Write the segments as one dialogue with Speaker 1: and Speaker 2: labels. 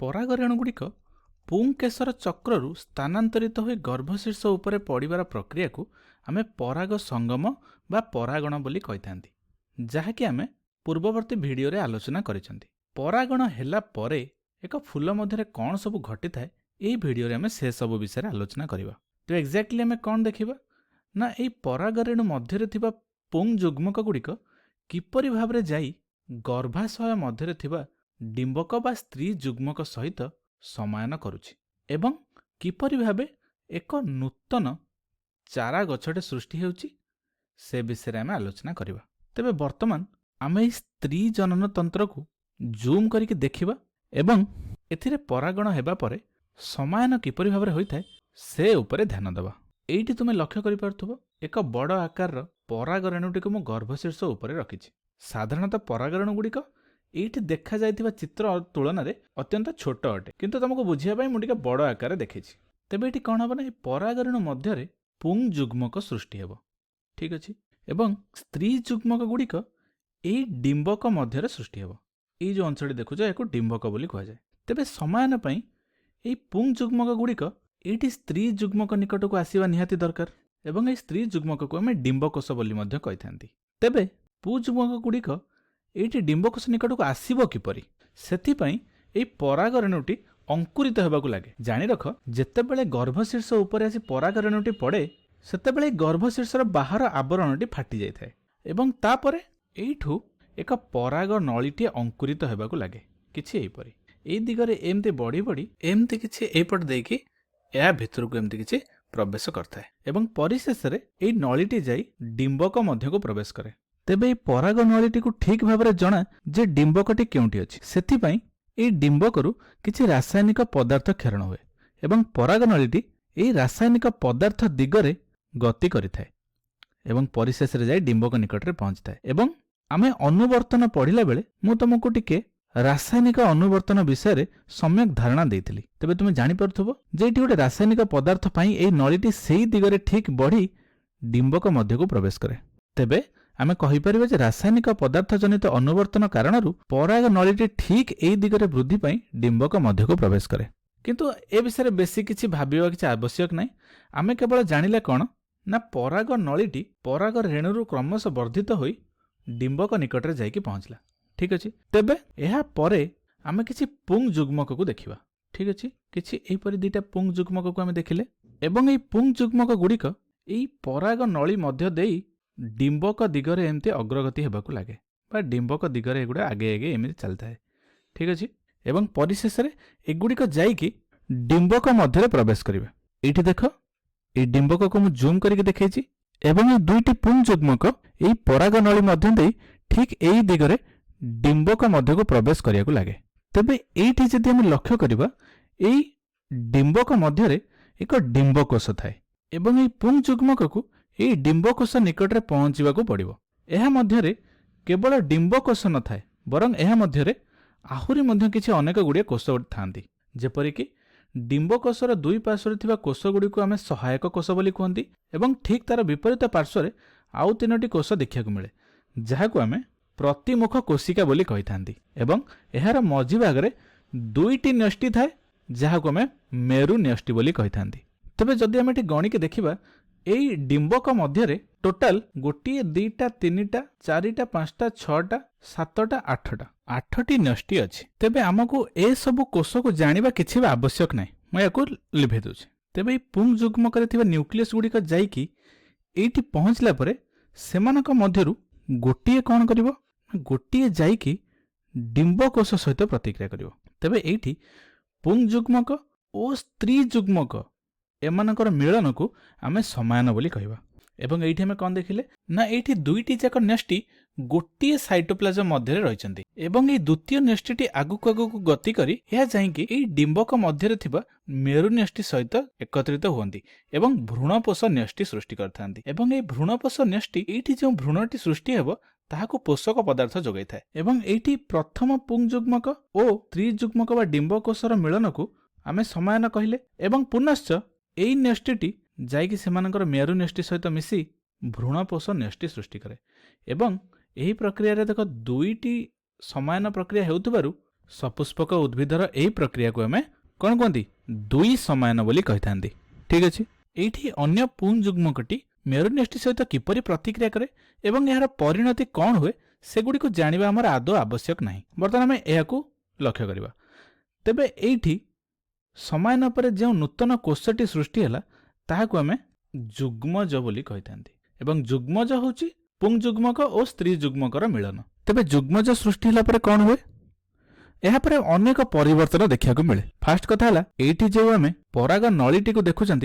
Speaker 1: ପରାଗରେଣୁଗୁଡ଼ିକ ପୁଂକେଶର ଚକ୍ରରୁ ସ୍ଥାନାନ୍ତରିତ ହୋଇ ଗର୍ଭଶୀର୍ଷ ଉପରେ ପଡ଼ିବାର ପ୍ରକ୍ରିୟାକୁ ଆମେ ପରାଗ ସଙ୍ଗମ ବା ପରାଗଣ ବୋଲି କହିଥାନ୍ତି, ଯାହାକି ଆମେ ପୂର୍ବବର୍ତ୍ତୀ ଭିଡ଼ିଓରେ ଆଲୋଚନା କରିଛନ୍ତି। ପରାଗଣ ହେଲା ପରେ ଏକ ଫୁଲ ମଧ୍ୟରେ କ'ଣ ସବୁ ଘଟିଥାଏ, ଏହି ଭିଡ଼ିଓରେ ଆମେ ସେସବୁ ବିଷୟରେ ଆଲୋଚନା କରିବା। ତ ଏକ୍ଜାକ୍ଟଲି ଆମେ କ'ଣ ଦେଖିବା ନା ଏହି ପରାଗରେଣୁ ମଧ୍ୟରେ ଥିବା ପୁଂ ଯୁଗ୍ମକ ଗୁଡ଼ିକ କିପରି ଭାବରେ ଯାଇ ଗର୍ଭାଶୟ ମଧ୍ୟରେ ଥିବା ଡିମ୍ବକ ବା ସ୍ତ୍ରୀ ଯୁଗ୍ମକ ସହିତ ସମାୟନ କରୁଛି ଏବଂ କିପରି ଭାବେ ଏକ ନୂତନ ଚାରା ଗଛଟେ ସୃଷ୍ଟି ହେଉଛି ସେ ବିଷୟରେ ଆମେ ଆଲୋଚନା କରିବା। ତେବେ ବର୍ତ୍ତମାନ ଆମେ ଏହି ସ୍ତ୍ରୀ ଜନନ ତନ୍ତ୍ରକୁ ଜୁମ୍ କରିକି ଦେଖିବା ଏବଂ ଏଥିରେ ପରାଗଣ ହେବା ପରେ ସମାୟନ କିପରି ଭାବରେ ହୋଇଥାଏ ସେ ଉପରେ ଧ୍ୟାନ ଦେବା। ଏଇଠି ତୁମେ ଲକ୍ଷ୍ୟ କରିପାରୁଥିବ ଏକ ବଡ଼ ଆକାରର ପରାଗରେଣୁଟିକୁ ମୁଁ ଗର୍ଭଶୀର୍ଷ ଉପରେ ରଖିଛି। ସାଧାରଣତଃ ପରାଗରେଣୁ ଗୁଡ଼ିକ ଏଇଠି ଦେଖାଯାଇଥିବା ଚିତ୍ର ତୁଳନାରେ ଅତ୍ୟନ୍ତ ଛୋଟ ଅଟେ, କିନ୍ତୁ ତୁମକୁ ବୁଝିବା ପାଇଁ ମୁଁ ଟିକେ ବଡ଼ ଆକାରରେ ଦେଖିଛି। ତେବେ ଏଠି କ'ଣ ହେବ ନା ଏହି ପରାଗରେଣୁ ମଧ୍ୟରେ ପୁଂ ଯୁଗ୍ମକ ସୃଷ୍ଟି ହେବ, ଠିକ୍ ଅଛି, ଏବଂ ସ୍ତ୍ରୀ ଯୁଗ୍ମକ ଗୁଡ଼ିକ ଏହି ଡିମ୍ବକ ମଧ୍ୟରେ ସୃଷ୍ଟି ହେବ। ଏଇ ଯେଉଁ ଅଂଶଟି ଦେଖୁଛ ଏହାକୁ ଡିମ୍ବକ ବୋଲି କୁହାଯାଏ। ତେବେ ସମାୟନ ପାଇଁ ଏହି ପୁଂ ଯୁଗ୍ମକ ଗୁଡ଼ିକ ଏଇଠି ସ୍ତ୍ରୀ ଯୁଗ୍ମକ ନିକଟକୁ ଆସିବା ନିହାତି ଦରକାର ଏବଂ ଏହି ସ୍ତ୍ରୀ ଯୁଗ୍ମକକୁ ଆମେ ଡିମ୍ବକୋଷ ବୋଲି ମଧ୍ୟ କହିଥାନ୍ତି। ତେବେ ପୁ ଯୁଗ୍ମକ ଗୁଡ଼ିକ ଏଇଠି ଡିମ୍ବକୋଷ ନିକଟକୁ ଆସିବ କିପରି, ସେଥିପାଇଁ ଏହି ପରାଗରେଣୁଟି ଅଙ୍କୁରିତ ହେବାକୁ ଲାଗେ। ଜାଣି ରଖ, ଯେତେବେଳେ ଗର୍ଭଶୀର୍ଷ ଉପରେ ଆସି ପରାଗରେଣୁଟି ପଡ଼େ ସେତେବେଳେ ଗର୍ଭଶୀର୍ଷର ବାହାର ଆବରଣଟି ଫାଟି ଯାଇଥାଏ ଏବଂ ତାପରେ ଏଇଠୁ ଏକ ପରାଗ ନଳୀଟିଏ ଅଙ୍କୁରିତ ହେବାକୁ ଲାଗେ, କିଛି ଏହିପରି। ଏଇ ଦିଗରେ ଏମିତି ବଢ଼ି ବଢ଼ି ଏମିତି କିଛି ଏଇପଟ ଦେଇକି ଏହା ଭିତରକୁ ଏମିତି କିଛି ପ୍ରବେଶ କରିଥାଏ ଏବଂ ପରିଶେଷରେ ଏହି ନଳୀଟି ଯାଇ ଡିମ୍ବକ ମଧ୍ୟକୁ ପ୍ରବେଶ କରେ। ତେବେ ଏହି ପରାଗ ନଳୀଟିକୁ ଠିକ୍ ଭାବରେ ଜଣା ଯେ ଡିମ୍ବକଟି କେଉଁଠି ଅଛି, ସେଥିପାଇଁ ଏହି ଡିମ୍ବକରୁ କିଛି ରାସାୟନିକ ପଦାର୍ଥ କ୍ଷରଣ ହୁଏ ଏବଂ ପରାଗ ନଳୀଟି ଏହି ରାସାୟନିକ ପଦାର୍ଥ ଦିଗରେ ଗତି କରିଥାଏ ଏବଂ ପରିଶେଷରେ ଯାଇ ଡିମ୍ବକ ନିକଟରେ ପହଞ୍ଚିଥାଏ। ଏବଂ ଆମେ ଅନୁବର୍ତ୍ତନ ପଢ଼ିଲା ବେଳେ ମୁଁ ତୁମକୁ ଟିକେ ରାସାୟନିକ ଅନୁବର୍ତ୍ତନ ବିଷୟରେ ସମ୍ୟକ୍ ଧାରଣା ଦେଇଥିଲି। ତେବେ ତୁମେ ଜାଣିପାରୁଥିବ ଯେ ଏଠି ଗୋଟେ ରାସାୟନିକ ପଦାର୍ଥ ପାଇଁ ଏହି ନଳୀଟି ସେହି ଦିଗରେ ଠିକ୍ ବଢ଼ି ଡିମ୍ବକ ମଧ୍ୟକୁ ପ୍ରବେଶ କରେ। ତେବେ ଆମେ କହିପାରିବା ଯେ ରାସାୟନିକ ପଦାର୍ଥ ଜନିତ ଅନୁବର୍ତ୍ତନ କାରଣରୁ ପରାଗ ନଳୀଟି ଠିକ୍ ଏହି ଦିଗରେ ବୃଦ୍ଧି ପାଇଁ ଡିମ୍ବକ ମଧ୍ୟକୁ ପ୍ରବେଶ କରେ। କିନ୍ତୁ ଏ ବିଷୟରେ ବେଶୀ କିଛି ଭାବିବା କିଛି ଆବଶ୍ୟକ ନାହିଁ। ଆମେ କେବଳ ଜାଣିଲେ କ'ଣ ନା ପରାଗ ନଳୀଟି ପରାଗ ରେଣୁରୁ କ୍ରମଶଃ ବର୍ଦ୍ଧିତ ହୋଇ ଡିମ୍ବକ ନିକଟରେ ଯାଇକି ପହଞ୍ଚିଲା, ଠିକ୍ ଅଛି। ତେବେ ଏହା ପରେ ଆମେ କିଛି ପୁଂ ଯୁଗ୍ମକକୁ ଦେଖିବା, ଠିକ୍ ଅଛି। କିଛି ଏହିପରି ଦୁଇଟା ପୁଂ ଯୁଗ୍ମକକୁ ଆମେ ଦେଖିଲେ ଏବଂ ଏହି ପୁଂ ଯୁଗ୍ମକ ଗୁଡ଼ିକ ଏହି ପରାଗ ନଳୀ ମଧ୍ୟ ଦେଇ ଡିମ୍ବକ ଦିଗରେ ଏମିତି ଅଗ୍ରଗତି ହେବାକୁ ଲାଗେ ବା ଡିମ୍ବକ ଦିଗରେ ଏଗୁଡ଼ା ଆଗେ ଆଗେ ଏମିତି ଚାଲିଥାଏ, ଠିକ୍ ଅଛି। ଏବଂ ପରିଶେଷରେ ଏଗୁଡ଼ିକ ଯାଇକି ଡିମ୍ବକ ମଧ୍ୟରେ ପ୍ରବେଶ କରିବେ। ଏଇଠି ଦେଖ, ଏଇ ଡିମ୍ବକକୁ ମୁଁ ଜୁମ୍ କରିକି ଦେଖେଇଛି ଏବଂ ଏହି ଦୁଇଟି ପୁଂ ଯୁଗ୍ମକ ଏହି ପରାଗ ନଳୀ ମଧ୍ୟ ଦେଇ ଠିକ୍ ଏହି ଦିଗରେ ଡିମ୍ବକ ମଧ୍ୟକୁ ପ୍ରବେଶ କରିବାକୁ ଲାଗେ। ତେବେ ଏଇଠି ଯଦି ଆମେ ଲକ୍ଷ୍ୟ କରିବା, ଏହି ଡିମ୍ବକ ମଧ୍ୟରେ ଏକ ଡିମ୍ବକୋଷ ଥାଏ ଏବଂ ଏହି ପୁଂ ଯୁଗ୍ମକକୁ ଏହି ଡିମ୍ବକୋଷ ନିକଟରେ ପହଞ୍ଚିବାକୁ ପଡ଼ିବ। ଏହା ମଧ୍ୟରେ କେବଳ ଡିମ୍ବକୋଷ ନଥାଏ, ବରଂ ଏହା ମଧ୍ୟରେ ଆହୁରି ମଧ୍ୟ କିଛି ଅନେକ ଗୁଡ଼ିଏ କୋଷ ଥାନ୍ତି। ଯେପରିକି ଡିମ୍ବକୋଷର ଦୁଇ ପାର୍ଶ୍ୱରେ ଥିବା କୋଷ ଗୁଡ଼ିକୁ ଆମେ ସହାୟକ କୋଷ ବୋଲି କୁହନ୍ତି ଏବଂ ଠିକ୍ ତାର ବିପରୀତ ପାର୍ଶ୍ୱରେ ଆଉ ତିନୋଟି କୋଷ ଦେଖିବାକୁ ମିଳେ, ଯାହାକୁ ଆମେ ପ୍ରତିମୁଖ କୋଷିକା ବୋଲି କହିଥାନ୍ତି ଏବଂ ଏହାର ମଝି ଭାଗରେ ଦୁଇଟି ନ୍ୟଷ୍ଟି ଥାଏ, ଯାହାକୁ ଆମେ ମେରୁ ନ୍ୟଷ୍ଟି ବୋଲି କହିଥାନ୍ତି। ତେବେ ଯଦି ଆମେ ଏଠି ଗଣିକି ଦେଖିବା, ଏହି ଡିମ୍ବକ ମଧ୍ୟରେ ଟୋଟାଲ 1, 2, 3, 4, 5, 6, 7, 8ଟି ନ୍ୟଷ୍ଟି ଅଛି। ତେବେ ଆମକୁ ଏସବୁ କୋଷକୁ ଜାଣିବା କିଛି ବି ଆବଶ୍ୟକ ନାହିଁ, ମୁଁ ୟାକୁ ଲିଭେଇ ଦେଉଛି। ତେବେ ଏହି ପୁଂ ଯୁଗ୍ମକରେ ଥିବା ନ୍ୟୁକ୍ଲିୟସ୍ ଗୁଡ଼ିକ ଯାଇକି ଏଇଠି ପହଞ୍ଚିଲା ପରେ ସେମାନଙ୍କ ମଧ୍ୟରୁ ଗୋଟିଏ କ'ଣ କରିବ, ଗୋଟିଏ ଯାଇକି ଡିମ୍ବକୋଷ ସହିତ ପ୍ରତିକ୍ରିୟା କରିବ। ତେବେ ଏଇଠି ପୁଂ ଯୁଗ୍ମକ ଓ ସ୍ତ୍ରୀ ଯୁଗ୍ମକ ଏମାନଙ୍କର ମିଳନକୁ ଆମେ ସମାୟନ ବୋଲି କହିବା। ଏବଂ ଏଇଠି ଆମେ କ'ଣ ଦେଖିଲେ ନା ଏଇଠି ଦୁଇଟି ଯାକ ନ୍ୟଷ୍ଟି ଗୋଟିଏ ସାଇଟୋପ୍ଲାଜମ ମଧ୍ୟରେ ରହିଛନ୍ତି ଏବଂ ଏହି ଦ୍ୱିତୀୟ ନ୍ୟଷ୍ଟିଟି ଆଗକୁ ଆଗକୁ ଗତି କରି ଏହା ଯାଇକି ଏହି ଡିମ୍ବକ ମଧ୍ୟରେ ଥିବା ମେରୁ ନ୍ୟଷ୍ଟି ସହିତ ଏକତ୍ରିତ ହୁଅନ୍ତି ଏବଂ ଭ୍ରୂଣପୋଷ ନ୍ୟଷ୍ଟି ସୃଷ୍ଟି କରିଥାନ୍ତି ଏବଂ ଏହି ଭ୍ରୂଣପୋଷ ନ୍ୟଷ୍ଟି ଏଇଠି ଯେଉଁ ଭ୍ରୂଣଟି ସୃଷ୍ଟି ହେବ ତାହାକୁ ପୋଷକ ପଦାର୍ଥ ଯୋଗାଇଥାଏ ଏବଂ ଏଇଠି ପ୍ରଥମ ପୁଂ ଯୁଗ୍ମକ ଓ ସ୍ତ୍ରୀ ଯୁଗ୍ମକ ବା ଡିମ୍ବକୋଷର ମିଳନକୁ ଆମେ ସମାୟନ କହିଲେ ଏବଂ ପୁନଶ୍ଚ ଏହି ନ୍ୟଷ୍ଟିଟି ଯାଇକି ସେମାନଙ୍କର ମେରୁ ନ୍ୟଷ୍ଟି ସହିତ ମିଶି ଭ୍ରୂଣପୋଷ ନ୍ୟଷ୍ଟି ସୃଷ୍ଟି କରେ ଏବଂ ଏହି ପ୍ରକ୍ରିୟାରେ ଦେଖ ଦୁଇଟି ସମାୟନ ପ୍ରକ୍ରିୟା ହେଉଥିବାରୁ सपुष्पक उद्भिदर यही प्रक्रिया को आम कौन कहती दुई समायन बोली कही। ठीक अच्छे ये अन्य पुंग जुग्मकटी मेरुनेष्टि सहित किपरि प्रतिक्रिया करे एवं यार परिणति कौन हुए सेगुड़ी को जानिबा हमर आदौ आवश्यक नहीं। बर्तमान आम यह लक्ष्य करवा। तेबे एठी समायन पर जो नूतन कोषटी सृष्टि है ताहाकु आम जुग्मज बोली कही एवं जुग्मज होची पुंग जुग्मक और स्त्री जुग्मकर मिलन। तेबे जुग्मज सृष्टि होला पर कौन हुए यहाँ पर अनेक परिवर्तन देखा मिले। फास्ट कथा है ये जो आम पराग नलीटी को देखुं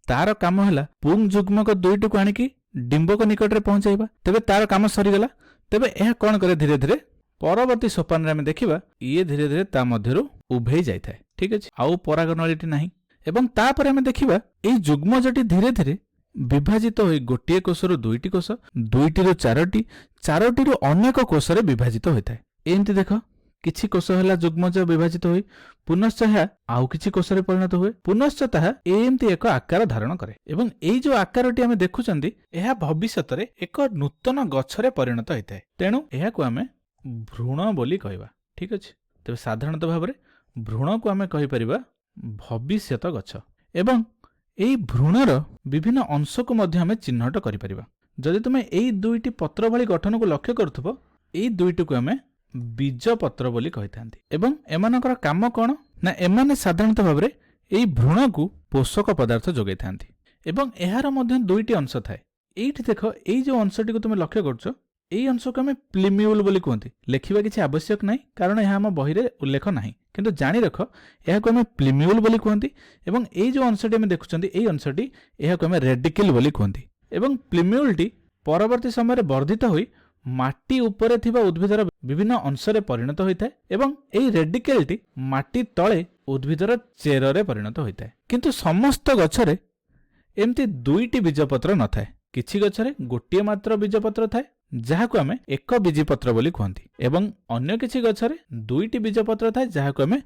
Speaker 1: तार काम है पुंग जुग्मक दुईटी को आणिकी डिंबक निकट में पहुंचाइबा। तेबे तार काम सरीगला। तेबे यह कौन करे धीरे धीरे परवर्ती सोपान में देखा ये धीरे धीरे ता मध्यरु उभे जाए। ठीक अच्छे आउ पराग नलीटी नहीं एवं तापर आम देखा ये जुग्मजटी धीरे धीरे विभाजित हो गोटे कोषर दुईटी कोष दुईटी चारोटी चारोटी अनेक कोष विभाजित होता है। एमती देख किछि कोष है जुग्मज विभाजित हो पुनश्च आउ किछि कोष परिणत हुए पुनश्च ताहा एमती एक आकार धारण करे एवं एई जो आकारटी आमे देखुचंदी एहा भविष्यत रे एक नूतन गछरे परिणत होता है। तेणु एहाकु आमे भ्रूण बोली कहबा। ठीक अछि तबे साधारणतः भाव में भ्रूण को आमे कहि परिबा भविष्यत गछ एवं एई भ्रूणर विभिन्न अंश को मध्य आमे चिन्हट करि परिबा। जदि तुमे एई दुईटी पत्र भली गठन को लक्ष्य करुथबो एई दुईटी को आमे बीज पत्र बोली कही था। एवं एमानकर काम कौन ना एमाने साधारणतः भाव में यही भ्रूण को पोषक पदार्थ जोगाई था एवं एहार मध्य दुईटी अंश थाए। एठी देख एई जो अंशटी को तुम लक्ष्य करछ एई अंश को आम प्लिम्यूल बोली कहते। लिखा किसी आवश्यक नहीं कारण यह आम बही रे उल्लेख नहीं किंतु जानी रख यह आम प्लिम्यूल बोली कहते एवं एई जो अंशटी आम देखुछंती एई अंशटी यह आम रेडिकल बोली कहते एवं प्लिम्यूलटी परवर्ती समय वर्धित होई माटी उपरे थिबा उद्भिदर विभिन्न अंशरे परिणत होता है एवं एई रेडिकलटी माटी तले उद्भिदर चेରରେ परिणत होता है। किंतु समस्त गछरे एमती दुईटी बीजपत्र न थाए। किछि गछरे गोटिए मात्र बीजपत्र थाए जाहाकु आमे एक बीजपत्र बोली कहंती एवं अन्य किछि गछरे दुईटी बीजपत्र थाए जाहाकु आमे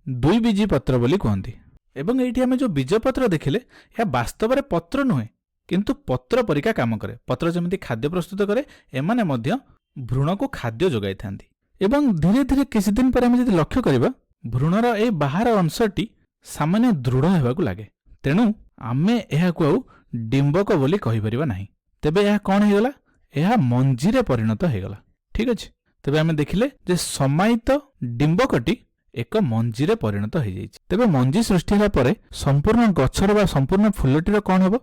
Speaker 1: दुई बीजपत्र बोली कहंती। एवं एठी आमे जो बीजपत्र देखिले या वास्तव में पत्र नुहे किंतु पत्र परिका काम करे। पत्र जमिति खाद्य प्रस्तुत करे एमाने मध्य भ्रूण को खाद्य जोगाई थांती एवं धीरे धीरे किछि दिन पर आमे जदि लक्ष्य करिबा भ्रूणर ए बाहर अंशटी सामान्य दृढ़ हेबाकु लागे। तेणु आमे एहाकु आउ डिंबक बोली कहि परिबा नाही। तेबे एहा कोन हेगला एहा मंजीरे परिणत हेगला। ठीक अछि तेबे आमे देखिले जे समायित डिंबकटी एक मंजीरे परिणत हो जाइए। तेबे मंजी सृष्टि होला परे संपूर्ण गछर बा संपूर्ण फुलटीर कौन हम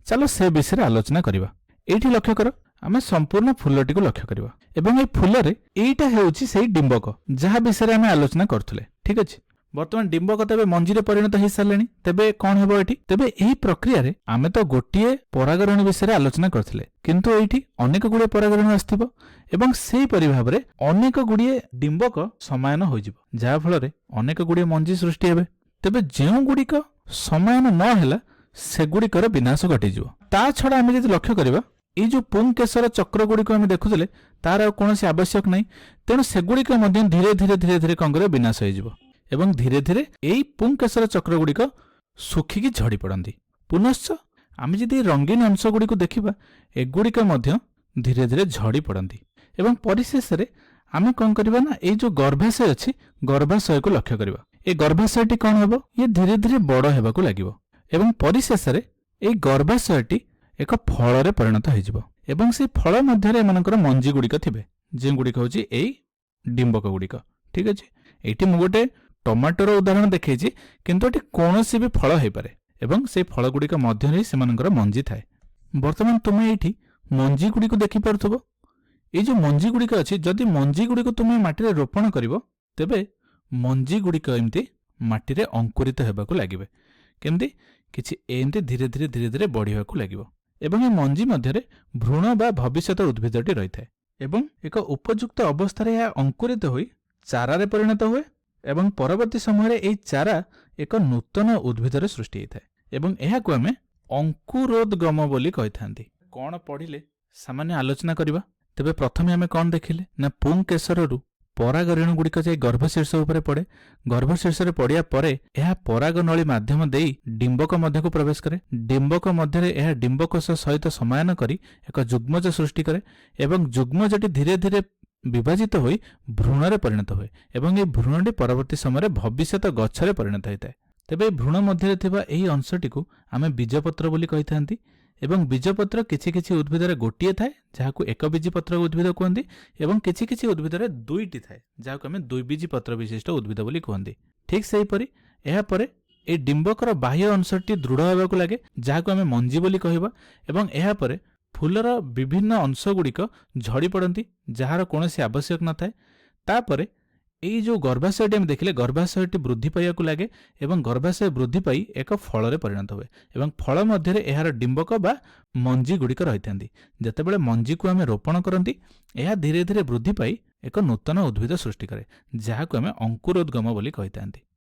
Speaker 1: चलो से विषय आलोचना करवा। एठी लक्ष्य कर आमे संपूर्ण फुलटी को लक्ष्य करवा एवं ए फुलरे एटा हेउची सेही डिंबक जहा विषय आमे आलोचना करथुले। ठीक अछि वर्तमान डिंबक तेबे मंजीरे परिणत हो सारे तेबे कौन हेबो एठी तेबे एही प्रक्रिया रे आमे तो गोटिए परागरण विषय आलोचना करथिले किंतु एठी अनेक गुडे परागरण आस्थिबो एवं सेही परि भाबरे अनेक गुडे डिंबक समायन हो जिवो जा फल अनेक गुडे मंजी सृष्टि हेबे। तेबे जेउ गुडिक समायन न हैला सेगुडिकर विनाश घटी जिवो। ता छडा आमे जदि लक्ष्य करबा ए जो पुंग केसर चक्र गुडिक आमे देखुथिले तार कोनोसी आवश्यक नहीं। तेणु सेगुडिक मध्य धीरे धीरे धीरे धीरे कंगरे विनाश हो जिवो एवं धीरे धीरे यही पुंग केसर चक्र गुडिक सुखिकी झड़ी पड़ती। पुनश्च आम जदि रंगीन अंश गुडिक देखा एगुडिक मध्य धीरे धीरे झड़ी पड़ती एवं परिशेष रे आमे कौन करबा ना ए जो गर्भाशय अछि गर्भाशय को लक्ष्य करबा। ए गर्भाशयटी कौन हेबो ये धीरे धीरे बड़ हेबाकु लागिवो एवं परिशेष रे ए गर्भाशयटी एक फल रे परिणत हो जिवो एवं से फल मध्य एमानकर मंजी गुडिक थिबे जे गुडिक होची एई डिंबक गुडिक। ठीक अछि एठी मु गोटे टमाटर उदाहरण देखी किंतु एटी कौनसी भी फल हो पारे एवं से फल गुडिक मध्य से मंजी थाए। वर्तमान तुम्हें ये मंजी गुडिक देखि पारुथबो ये जो मंजी गुडिक अछि जदि मंजी गुडिक तुम्हें माटी रे रोपण करिवो तेबे मंजी गुडिक एमती माटी रे अंकुरित हेबाकु लागिबे केमती किछि एमती धीरे धीरे धीरे धीरे बढ़िबाकु लागिबो एवं ए मंजी मध्य भ्रूण बा भविष्यत उद्भिदटी रही थाए एवं एक उपयुक्त अवस्था रे अंकुरित होई चारा रे परिणत हुए एवं परवर्ती समय यह चारा एक नूतन उद्भिदर सृष्टि होता है एवं एहाकु आमे अंकुरोद्गम बोली कही थांती। कौन पढ़िले सामान्य आलोचना करवा। तेबे प्रथमे आमे कौन देखिले ना पुंग केसररू परागरेणु गुड़िक जाई गर्भशीर्ष उपरे पड़े गर्भशीर्ष पड़िया परे यह पराग नली माध्यम देई डिंबक मध्य को प्रवेश करे डिंबक मध्य यह डिंबकोश सहित समायन करी एक जुग्मज सृष्टि करे एवं जुग्मजटी धीरे धीरे ବିଭାଜିତ ହୋଇ ଭ୍ରୂଣରେ ପରିଣତ ହୁଏ ଏବଂ ଏହି ଭ୍ରୂଣଟି ପରବର୍ତ୍ତୀ ସମୟରେ ଭବିଷ୍ୟତ ଗଛରେ ପରିଣତ ହୋଇଥାଏ। ତେବେ ଏହି ଭ୍ରୂଣ ମଧ୍ୟରେ ଥିବା ଏହି ଅଂଶଟିକୁ ଆମେ ବୀଜପତ୍ର ବୋଲି କହିଥାନ୍ତି ଏବଂ ବୀଜପତ୍ର କିଛି କିଛି ଉଦ୍ଭିଦରେ ଗୋଟିଏ ଥାଏ ଯାହାକୁ ଏକବୀଜି ପତ୍ର ଉଦ୍ଭିଦ କୁହନ୍ତି ଏବଂ କିଛି କିଛି ଉଦ୍ଭିଦରେ ଦୁଇଟି ଥାଏ ଯାହାକୁ ଆମେ ଦ୍ୱିବୀଜି ପତ୍ର ବିଶିଷ୍ଟ ଉଦ୍ଭିଦ ବୋଲି କୁହନ୍ତି। ଠିକ୍ ସେହିପରି ଏହାପରେ ଏହି ଡିମ୍ବକର ବାହ୍ୟ ଅଂଶଟି ଦୃଢ଼ ହେବାକୁ ଲାଗେ ଯାହାକୁ ଆମେ ମଞ୍ଜି ବୋଲି କହିବା ଏବଂ ଏହାପରେ ଫୁଲର ବିଭିନ୍ନ ଅଂଶଗୁଡ଼ିକ ଝଡ଼ି ପଡ଼ନ୍ତି ଯାହାର କୌଣସି ଆବଶ୍ୟକ ନଥାଏ। ତାପରେ ଏଇ ଯେଉଁ ଗର୍ଭାଶୟଟି ଆମେ ଦେଖିଲେ ଗର୍ଭାଶୟଟି ବୃଦ୍ଧି ପାଇବାକୁ ଲାଗେ ଏବଂ ଗର୍ଭାଶୟ ବୃଦ୍ଧି ପାଇ ଏକ ଫଳରେ ପରିଣତ ହୁଏ ଏବଂ ଫଳ ମଧ୍ୟରେ ଏହାର ଡିମ୍ବକ ବା ମଞ୍ଜି ଗୁଡ଼ିକ ରହିଥାନ୍ତି। ଯେତେବେଳେ ମଞ୍ଜିକୁ ଆମେ ରୋପଣ କରନ୍ତି ଏହା ଧୀରେ ଧୀରେ ବୃଦ୍ଧି ପାଇ ଏକ ନୂତନ ଉଦ୍ଭିଦ ସୃଷ୍ଟି କରେ ଯାହାକୁ ଆମେ ଅଙ୍କୁରୋଦ୍ଗମ ବୋଲି କହିଥାନ୍ତି।